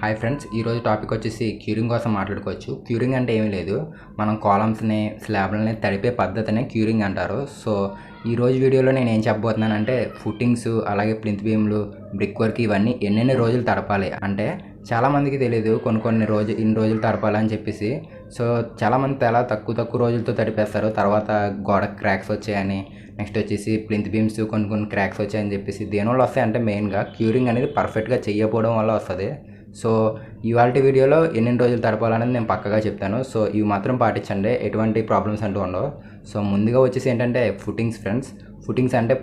Hi friends, ఈరోజు topic వచ్చేసి curing కోసం మాట్లాడుకోవచ్చు. క్యూరింగ్ అంటే ఏమీ లేదు, మనం కాలమ్స్ని స్లాబ్లని తడిపే పద్ధతినే క్యూరింగ్ అంటారు. సో ఈరోజు వీడియోలో నేను ఏం చెప్పబోతున్నానంటే ఫుట్టింగ్స్, అలాగే ప్లింత్ బీమ్లు, బ్రిక్ వర్క్ ఇవన్నీ ఎన్నెన్ని రోజులు తడపాలి అంటే చాలామందికి తెలియదు. కొన్ని ఇన్ని రోజులు తడపాలి అని చెప్పేసి. సో చాలామంది చాలా తక్కువ రోజులతో తడిపేస్తారు. తర్వాత గోడ క్రాక్స్ వచ్చాయని, నెక్స్ట్ వచ్చేసి ప్లింత్ బీమ్స్ కొన్ని క్రాక్స్ వచ్చాయని చెప్పేసి. దేనివల్ల వస్తాయంటే మెయిన్గా క్యూరింగ్ అనేది పర్ఫెక్ట్గా చేయకపోవడం వల్ల వస్తుంది. సో ఇవాళ వీడియోలో ఎన్ని రోజులు తడపాలనేది నేను పక్కగా చెప్తాను. సో ఇవి మాత్రం పాటించండి, ఎటువంటి ప్రాబ్లమ్స్ అంటూ ఉండవు. సో ముందుగా వచ్చేసి ఏంటంటే ఫుటింగ్స్ ఫ్రెండ్స్. ఫుటింగ్స్ అంటే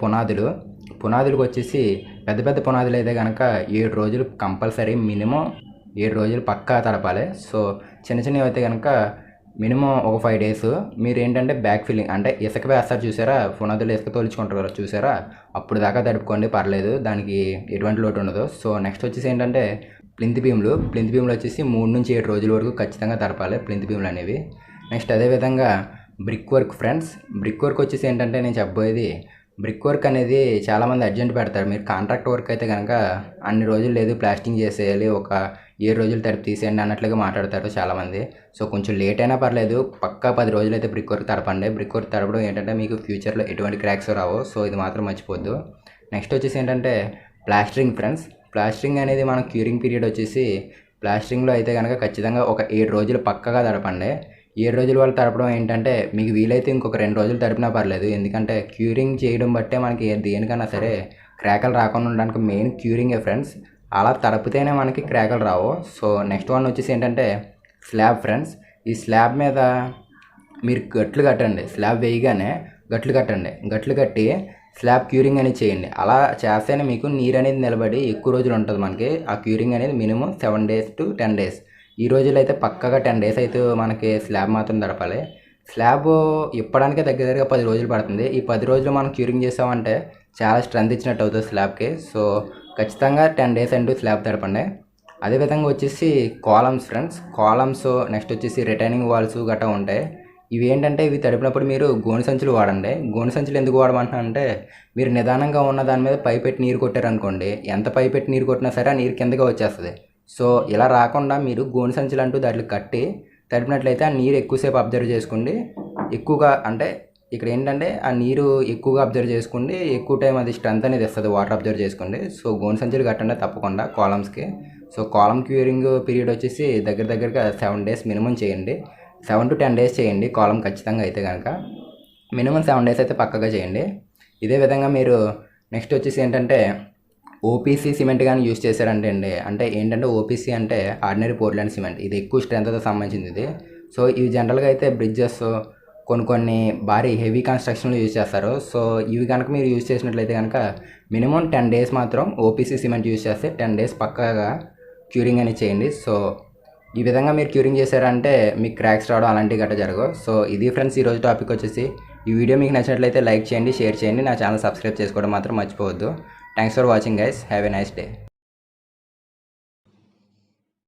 పునాదులకు వచ్చేసి పెద్ద పునాదులు అయితే కనుక 7 రోజులు కంపల్సరీ, మినిమం 7 రోజులు పక్కా తడపాలి. సో చిన్నవి అయితే కనుక మినిమం ఒక 5 days. మీరు ఏంటంటే బ్యాక్ ఫిల్లింగ్ అంటే ఇసుక వేస్తారు చూసారా, పునాదులు ఇసుక తోలుచుకుంటారు కదా చూసారా, అప్పుడు దాకా తడుపుకోండి, పర్లేదు, దానికి ఎటువంటి లోటు ఉండదు. సో నెక్స్ట్ వచ్చేసి ఏంటంటే ప్లింత్ బీమ్లు వచ్చేసి 3 నుంచి 7 రోజుల వరకు ఖచ్చితంగా తడపాలి ప్లింత్ బీమ్లు అనేవి. నెక్స్ట్ అదేవిధంగా brick work friends. Brick work వచ్చేసి ఏంటంటే నేను చెప్పబోయేది, బ్రిక్ వర్క్ అనేది చాలామంది అర్జెంట్ పెడతారు. మీరు కాంట్రాక్ట్ వర్క్ అయితే కనుక అన్ని రోజులు లేదు, ప్లాస్టింగ్ చేసేయాలి, ఒక 7 రోజులు తడిపి తీసేయండి అన్నట్లుగా మాట్లాడతారు చాలామంది. సో కొంచెం లేట్ అయినా పర్లేదు, పక్కా 10 రోజులు అయితే బ్రిక్ వర్క్ తడపండి. బ్రిక్ వర్క్ తడపడం ఏంటంటే మీకు ఫ్యూచర్లో ఎటువంటి క్రాక్స్ రావు. సో ఇది మాత్రం మర్చిపోద్దు. నెక్స్ట్ వచ్చేసి ఏంటంటే ప్లాస్టరింగ్ ఫ్రెండ్స్. ప్లాస్టరింగ్ అనేది మన క్యూరింగ్ పీరియడ్ వచ్చేసి, ప్లాస్టరింగ్లో అయితే కనుక ఖచ్చితంగా ఒక 7 రోజులు పక్కగా తడపండి. 7 రోజుల వల్ల తడపడం ఏంటంటే మీకు వీలైతే ఇంకొక 2 రోజులు తడిపినా పర్లేదు. ఎందుకంటే క్యూరింగ్ చేయడం బట్టే మనకి దేనికన్నా సరే క్రాకలు రాకుండా ఉండడానికి మెయిన్ క్యూరింగే ఫ్రెండ్స్. అలా తడిపితేనే మనకి క్రాకలు రావు. సో నెక్స్ట్ వన్ వచ్చేసి ఏంటంటే స్లాబ్ ఫ్రెండ్స్. ఈ స్లాబ్ మీద మీరు గట్లు కట్టండి, స్లాబ్ వేయగానే గట్లు కట్టి స్లాబ్ క్యూరింగ్ అనేది చేయండి. అలా చేస్తేనే మీకు నీరు అనేది నిలబడి ఎక్కువ రోజులు ఉంటుంది మనకి. ఆ క్యూరింగ్ అనేది మినిమం 7 days to 10 days. ఈ రోజులు అయితే పక్కగా 10 days అయితే మనకి స్లాబ్ మాత్రం తడపాలి. స్లాబ్ ఇప్పడానికే దగ్గరగా 10 రోజులు పడుతుంది. ఈ 10 రోజులు మనం క్యూరింగ్ చేసామంటే చాలా స్ట్రెంత్ ఇచ్చినట్టు అవుతుంది స్లాబ్కి. సో ఖచ్చితంగా 10 days అంటూ స్లాబ్ తడపండి. అదేవిధంగా వచ్చేసి కాలమ్స్ ఫ్రెండ్స్. నెక్స్ట్ వచ్చేసి రిటైనింగ్ వాల్స్ గట్రా ఉంటాయి. ఇవి ఏంటంటే ఇవి తడిపినప్పుడు మీరు గోనె సంచులు వాడండి. గోనె సంచులు ఎందుకు వాడమంటున్నానంటే, మీరు నిదానంగా ఉన్న దాని మీద పై పెట్టి నీరు కొట్టారనుకోండి, ఎంత పై పెట్టి నీరు కొట్టినా సరే ఆ నీరు కిందగా వచ్చేస్తుంది. సో ఇలా రాకుండా మీరు గోనె సంచులు అంటూ దాంట్లో కట్టి తడిపినట్లయితే ఆ నీరు ఎక్కువసేపు అబ్జర్వ్ చేసుకోండి. ఎక్కువగా అంటే ఇక్కడ ఏంటంటే ఆ నీరు ఎక్కువగా అబ్జర్వ్ చేసుకోండి, ఎక్కువ టైం అది స్ట్రెంత్ అనేది ఇస్తుంది, వాటర్ అబ్జర్వ్ చేసుకోండి. సో గోనె సంచులు కట్టండి తప్పకుండా కాలమ్స్కి. సో కాలమ్ క్యూరింగ్ పీరియడ్ వచ్చేసి దగ్గరగా 7 days మినిమం చేయండి. 7 to 10 days చేయండి కాలం ఖచ్చితంగా అయితే కనుక. మినిమం 7 days అయితే పక్కగా చేయండి. ఇదే విధంగా మీరు నెక్స్ట్ వచ్చేసి ఏంటంటే ఓపీసీ సిమెంట్ కానీ యూజ్ చేశారంటే అంటే ఏంటంటే ఓపీసీ అంటే ఆర్డినరీ పోర్ట్లాండ్ సిమెంట్. ఇది ఎక్కువ స్ట్రెంత్తో సంబంధించింది ఇది. సో ఇవి జనరల్గా అయితే బ్రిడ్జెస్, కొన్ని భారీ హెవీ కన్స్ట్రక్షన్లో యూజ్ చేస్తారు. సో ఇవి కనుక మీరు యూజ్ చేసినట్లయితే కనుక మినిమం 10 days మాత్రం ఓపీసీ సిమెంట్ యూజ్ చేస్తే 10 days పక్కగా క్యూరింగ్ అనేది చేయండి. సో ఈ విధంగా మీరు క్యూరింగ్ చేశారంటే మీకు క్రాక్స్ రావడం అలాంటివి గట్రా జరగవు. సో ఇది ఫ్రెండ్స్ ఈరోజు టాపిక్ వచ్చేసి. ఈ వీడియో మీకు నచ్చినట్లయితే లైక్ చేయండి, షేర్ చేయండి, నా ఛానల్ సబ్స్క్రైబ్ చేసుకోవడం మాత్రం మర్చిపోవద్దు. Thanks for watching guys. Have a nice day.